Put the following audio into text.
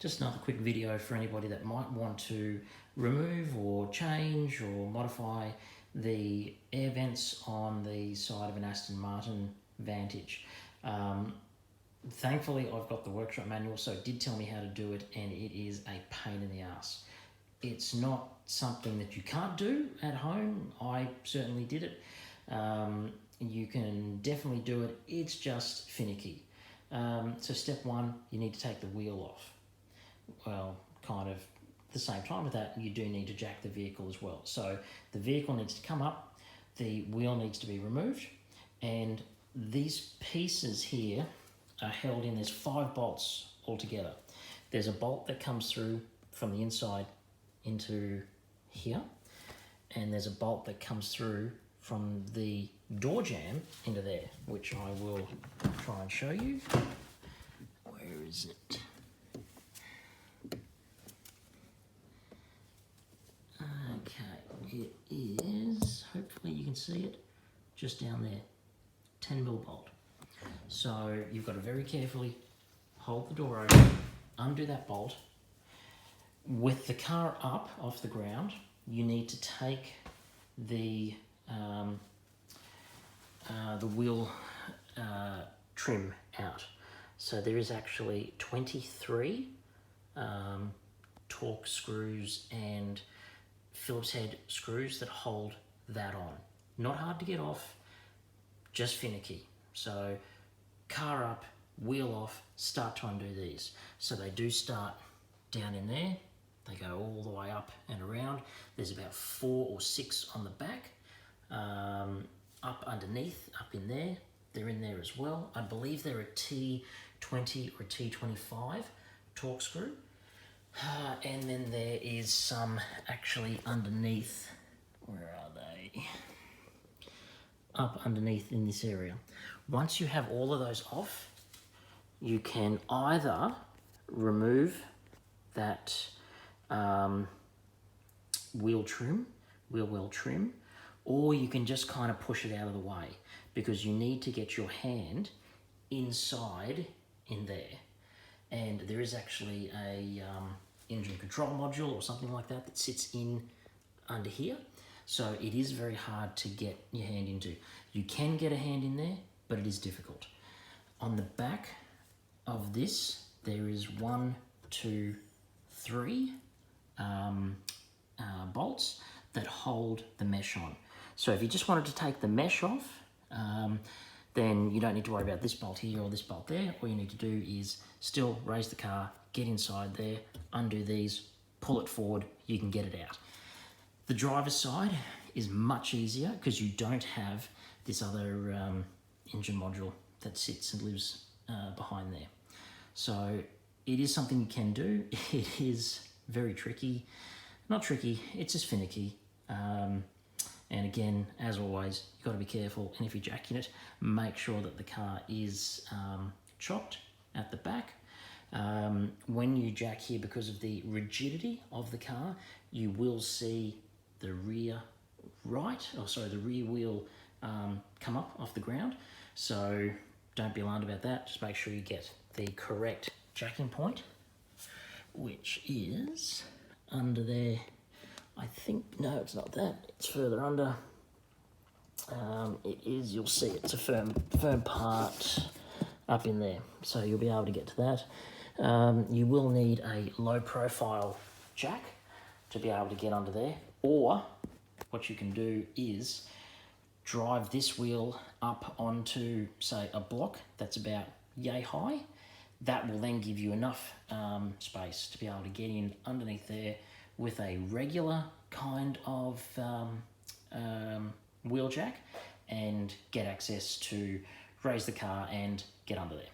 Just another quick video for anybody that might want to remove or change or modify the air vents on the side of an Aston Martin Vantage. Thankfully, I've got the workshop manual, so it did tell me how to do it, and it is a pain in the ass. It's not something that you can't do at home. I certainly did it. You can definitely do it. It's just finicky. So step one, you need to take the wheel off. Well, kind of the same time with that, you do need to jack the vehicle as well. So the vehicle needs to come up, the wheel needs to be removed, and these pieces here are held in, there's 5 bolts altogether. There's a bolt that comes through from the inside into here, and there's a bolt that comes through from the door jamb into there, which I will try and show you. Where is it? Okay, it is, hopefully you can see it, just down there, 10mm bolt. So you've got to very carefully hold the door open, undo that bolt. With the car up off the ground, you need to take the wheel trim out. So there is actually 23 torx screws and Phillips head screws that hold that on. Not hard to get off, just finicky. So car up, wheel off, start to undo these. So they do start down in there. They go all the way up and around. There's about 4 or 6 on the back. Up underneath, up in there, they're in there as well. I believe they're a T20 or a T25 torque screw. And then there is some actually underneath. Where are they? Up underneath in this area. Once you have all of those off, you can either remove that wheel well trim, or you can just kind of push it out of the way, because you need to get your hand inside in there. And there is actually a engine control module or something like that that sits in under here. So it is very hard to get your hand into. You can get a hand in there, but it is difficult. On the back of this, there is 1, 2, 3 bolts that hold the mesh on. So if you just wanted to take the mesh off, then you don't need to worry about this bolt here or this bolt there. All you need to do is still raise the car, get inside there, undo these, pull it forward, you can get it out. The driver's side is much easier because you don't have this other engine module that sits and lives behind there. So it is something you can do. It is very tricky. Not tricky, it's just finicky. And again, as always, you've got to be careful. And if you're jacking it, make sure that the car is chopped at the back. When you jack here, because of the rigidity of the car, you will see the rear wheel come up off the ground. So don't be alarmed about that. Just make sure you get the correct jacking point, which is under there. I think, no, it's not that. It's further under. It is, you'll see it's a firm part up in there. So you'll be able to get to that. You will need a low profile jack to be able to get under there. Or what you can do is drive this wheel up onto, say, a block that's about yay high. That will then give you enough space to be able to get in underneath there with a regular kind of wheel jack and get access to raise the car and get under there.